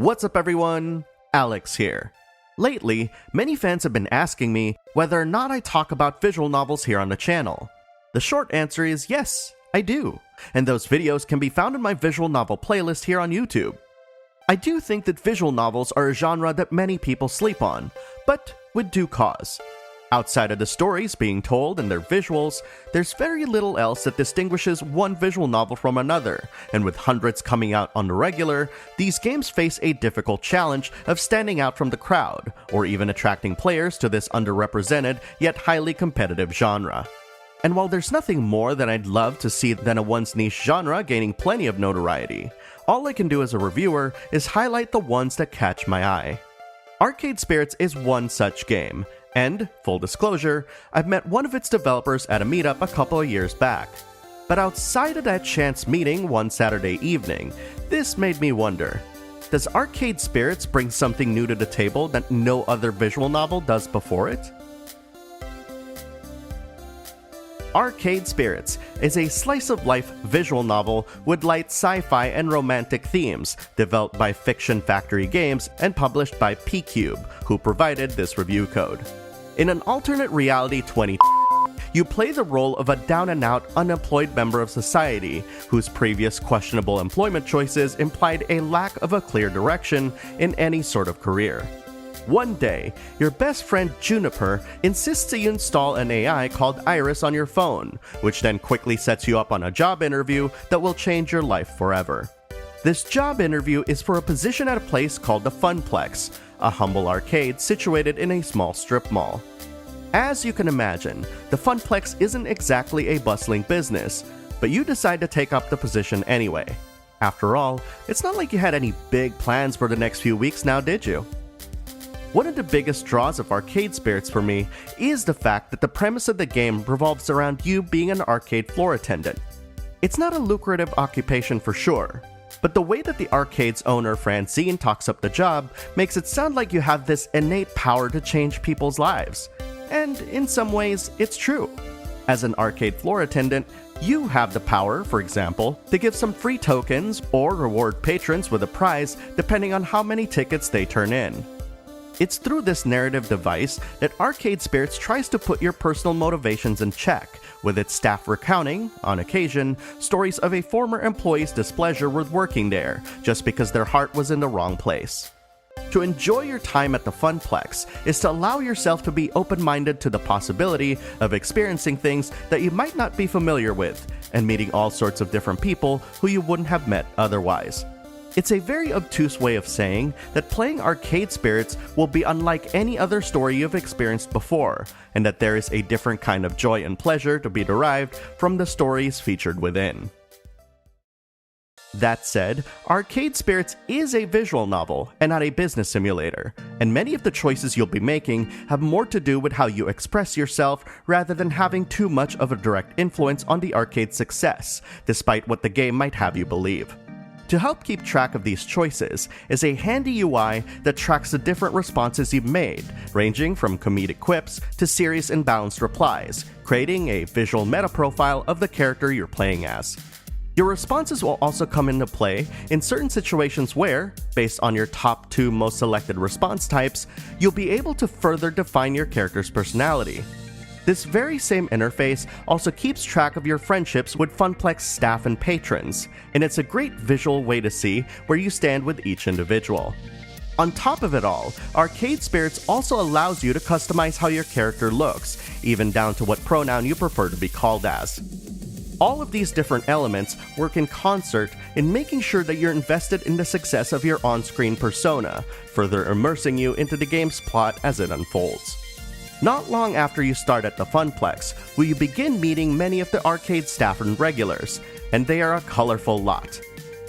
What's up everyone? Alex here. Lately, many fans have been asking me whether or not I talk about visual novels here on the channel. The short answer is yes, I do, and those videos can be found in my visual novel playlist here on YouTube. I do think that visual novels are a genre that many people sleep on, but with due cause. Outside of the stories being told and their visuals, there's very little else that distinguishes one visual novel from another, and with hundreds coming out on the regular, these games face a difficult challenge of standing out from the crowd, or even attracting players to this underrepresented yet highly competitive genre. And while there's nothing more that I'd love to see than a once niche genre gaining plenty of notoriety, all I can do as a reviewer is highlight the ones that catch my eye. Arcade Spirits is one such game, and, full disclosure, I've met one of its developers at a meetup a couple of years back. But outside of that chance meeting one Saturday evening, this made me wonder, does Arcade Spirits bring something new to the table that no other visual novel does before it? Arcade Spirits is a slice-of-life visual novel with light sci-fi and romantic themes, developed by Fiction Factory Games and published by P-Cube, who provided this review code. In an alternate reality 20, you play the role of a down-and-out, unemployed member of society, whose previous questionable employment choices implied a lack of a clear direction in any sort of career. One day, your best friend Juniper insists that you install an AI called Iris on your phone, which then quickly sets you up on a job interview that will change your life forever. This job interview is for a position at a place called the Funplex, a humble arcade situated in a small strip mall. As you can imagine, the Funplex isn't exactly a bustling business, but you decide to take up the position anyway. After all, it's not like you had any big plans for the next few weeks now, did you? One of the biggest draws of Arcade Spirits for me is the fact that the premise of the game revolves around you being an arcade floor attendant. It's not a lucrative occupation for sure, but the way that the arcade's owner Francine talks up the job makes it sound like you have this innate power to change people's lives. And in some ways, it's true. As an arcade floor attendant, you have the power, for example, to give some free tokens or reward patrons with a prize depending on how many tickets they turn in. It's through this narrative device that Arcade Spirits tries to put your personal motivations in check, with its staff recounting, on occasion, stories of a former employee's displeasure with working there, just because their heart was in the wrong place. To enjoy your time at the Funplex is to allow yourself to be open-minded to the possibility of experiencing things that you might not be familiar with, and meeting all sorts of different people who you wouldn't have met otherwise. It's a very obtuse way of saying that playing Arcade Spirits will be unlike any other story you've experienced before, and that there is a different kind of joy and pleasure to be derived from the stories featured within. That said, Arcade Spirits is a visual novel and not a business simulator, and many of the choices you'll be making have more to do with how you express yourself rather than having too much of a direct influence on the arcade's success, despite what the game might have you believe. To help keep track of these choices is a handy UI that tracks the different responses you've made, ranging from comedic quips to serious and balanced replies, creating a visual meta profile of the character you're playing as. Your responses will also come into play in certain situations where, based on your top 2 most selected response types, you'll be able to further define your character's personality. This very same interface also keeps track of your friendships with Funplex staff and patrons, and it's a great visual way to see where you stand with each individual. On top of it all, Arcade Spirits also allows you to customize how your character looks, even down to what pronoun you prefer to be called as. All of these different elements work in concert in making sure that you're invested in the success of your on-screen persona, further immersing you into the game's plot as it unfolds. Not long after you start at the Funplex, will you begin meeting many of the arcade staff and regulars, and they are a colorful lot.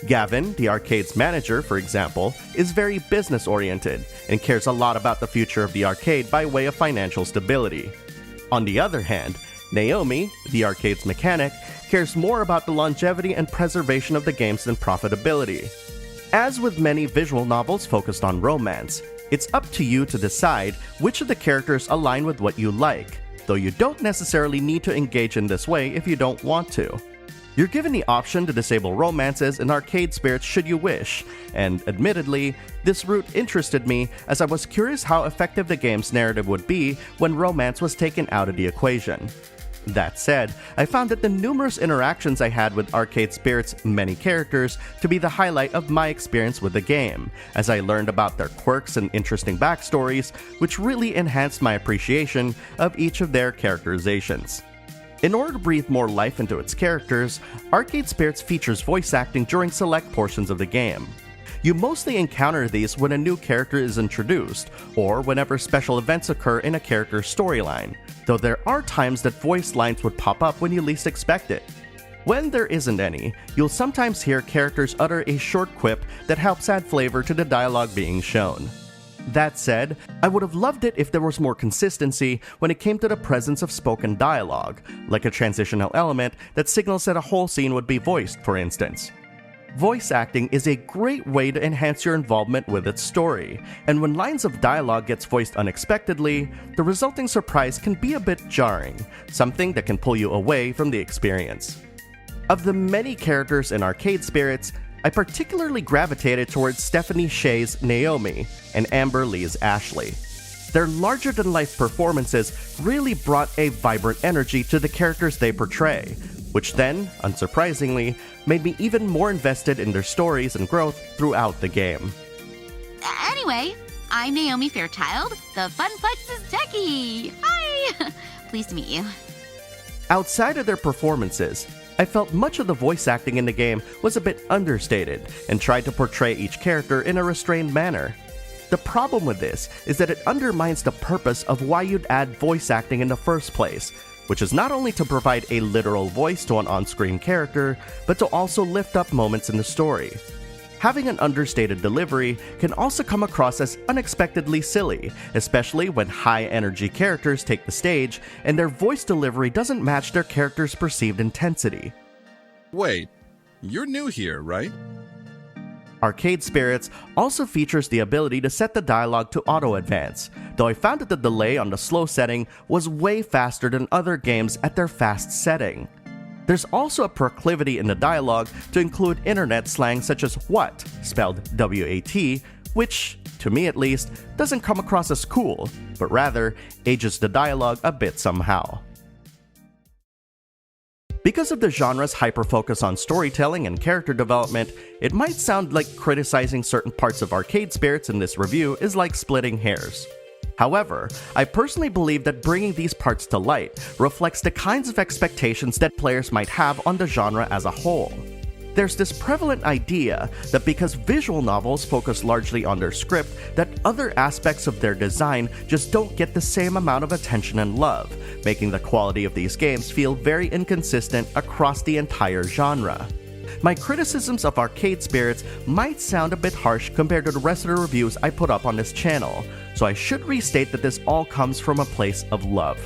Gavin, the arcade's manager, for example, is very business-oriented and cares a lot about the future of the arcade by way of financial stability. On the other hand, Naomi, the arcade's mechanic, cares more about the longevity and preservation of the games than profitability. As with many visual novels focused on romance, it's up to you to decide which of the characters align with what you like, though you don't necessarily need to engage in this way if you don't want to. You're given the option to disable romances in Arcade Spirits should you wish, and admittedly, this route interested me as I was curious how effective the game's narrative would be when romance was taken out of the equation. That said, I found that the numerous interactions I had with Arcade Spirits' many characters to be the highlight of my experience with the game, as I learned about their quirks and interesting backstories, which really enhanced my appreciation of each of their characterizations. In order to breathe more life into its characters, Arcade Spirits features voice acting during select portions of the game. You mostly encounter these when a new character is introduced, or whenever special events occur in a character's storyline, though there are times that voice lines would pop up when you least expect it. When there isn't any, you'll sometimes hear characters utter a short quip that helps add flavor to the dialogue being shown. That said, I would have loved it if there was more consistency when it came to the presence of spoken dialogue, like a transitional element that signals that a whole scene would be voiced, for instance. Voice acting is a great way to enhance your involvement with its story, and when lines of dialogue gets voiced unexpectedly, the resulting surprise can be a bit jarring, something that can pull you away from the experience. Of the many characters in Arcade Spirits, I particularly gravitated towards Stephanie Shea's Naomi and Amber Lee's Ashley. Their larger-than-life performances really brought a vibrant energy to the characters they portray, which then, unsurprisingly, made me even more invested in their stories and growth throughout the game. Anyway, I'm Naomi Fairchild, the Funplex's techie. Hi! Pleased to meet you. Outside of their performances, I felt much of the voice acting in the game was a bit understated and tried to portray each character in a restrained manner. The problem with this is that it undermines the purpose of why you'd add voice acting in the first place, which is not only to provide a literal voice to an on-screen character, but to also lift up moments in the story. Having an understated delivery can also come across as unexpectedly silly, especially when high-energy characters take the stage and their voice delivery doesn't match their character's perceived intensity. Wait, you're new here, right? Arcade Spirits also features the ability to set the dialogue to auto-advance, though I found that the delay on the slow setting was way faster than other games at their fast setting. There's also a proclivity in the dialogue to include internet slang such as what, spelled W-A-T, which, to me at least, doesn't come across as cool, but rather ages the dialogue a bit somehow. Because of the genre's hyper-focus on storytelling and character development, it might sound like criticizing certain parts of Arcade Spirits in this review is like splitting hairs. However, I personally believe that bringing these parts to light reflects the kinds of expectations that players might have on the genre as a whole. There's this prevalent idea that because visual novels focus largely on their script, that other aspects of their design just don't get the same amount of attention and love, making the quality of these games feel very inconsistent across the entire genre. My criticisms of Arcade Spirits might sound a bit harsh compared to the rest of the reviews I put up on this channel, so I should restate that this all comes from a place of love.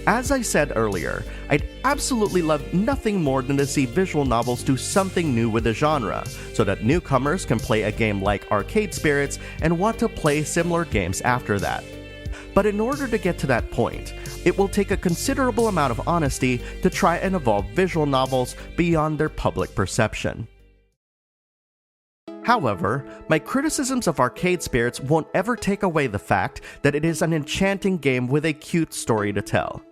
As I said earlier, I'd absolutely love nothing more than to see visual novels do something new with the genre, so that newcomers can play a game like Arcade Spirits and want to play similar games after that. But in order to get to that point, it will take a considerable amount of honesty to try and evolve visual novels beyond their public perception. However, my criticisms of Arcade Spirits won't ever take away the fact that it is an enchanting game with a cute story to tell.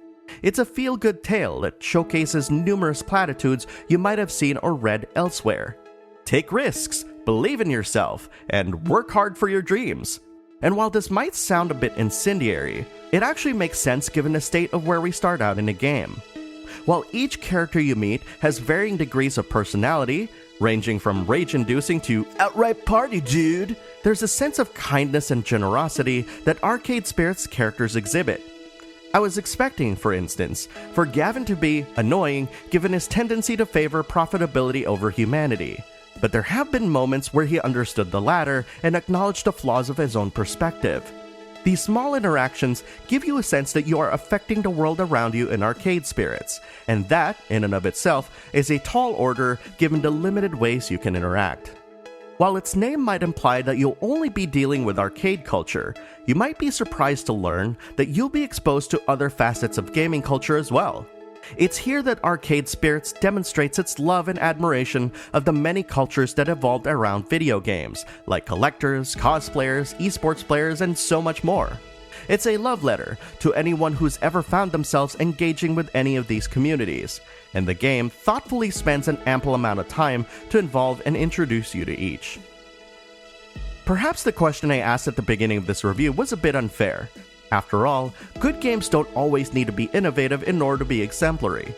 It's a feel-good tale that showcases numerous platitudes you might have seen or read elsewhere. Take risks, believe in yourself, and work hard for your dreams. And while this might sound a bit incendiary, it actually makes sense given the state of where we start out in the game. While each character you meet has varying degrees of personality, ranging from rage-inducing to outright party dude, there's a sense of kindness and generosity that Arcade Spirits characters exhibit. I was expecting, for instance, for Gavin to be annoying given his tendency to favor profitability over humanity, but there have been moments where he understood the latter and acknowledged the flaws of his own perspective. These small interactions give you a sense that you are affecting the world around you in Arcade Spirits, and that, in and of itself, is a tall order given the limited ways you can interact. While its name might imply that you'll only be dealing with arcade culture, you might be surprised to learn that you'll be exposed to other facets of gaming culture as well. It's here that Arcade Spirits demonstrates its love and admiration of the many cultures that evolved around video games, like collectors, cosplayers, esports players, and so much more. It's a love letter to anyone who's ever found themselves engaging with any of these communities, and the game thoughtfully spends an ample amount of time to involve and introduce you to each. Perhaps the question I asked at the beginning of this review was a bit unfair. After all, good games don't always need to be innovative in order to be exemplary.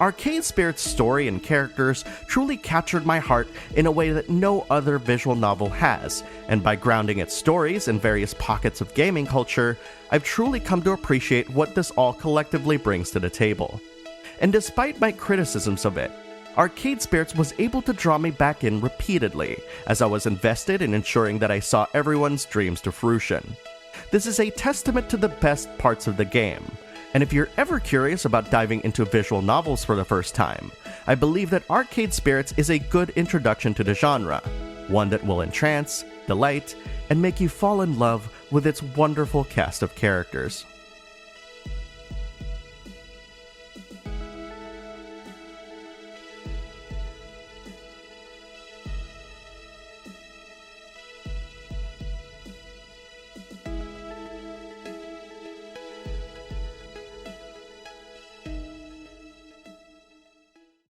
Arcade Spirits' story and characters truly captured my heart in a way that no other visual novel has, and by grounding its stories in various pockets of gaming culture, I've truly come to appreciate what this all collectively brings to the table. And despite my criticisms of it, Arcade Spirits was able to draw me back in repeatedly, as I was invested in ensuring that I saw everyone's dreams to fruition. This is a testament to the best parts of the game, and if you're ever curious about diving into visual novels for the first time, I believe that Arcade Spirits is a good introduction to the genre, one that will entrance, delight, and make you fall in love with its wonderful cast of characters.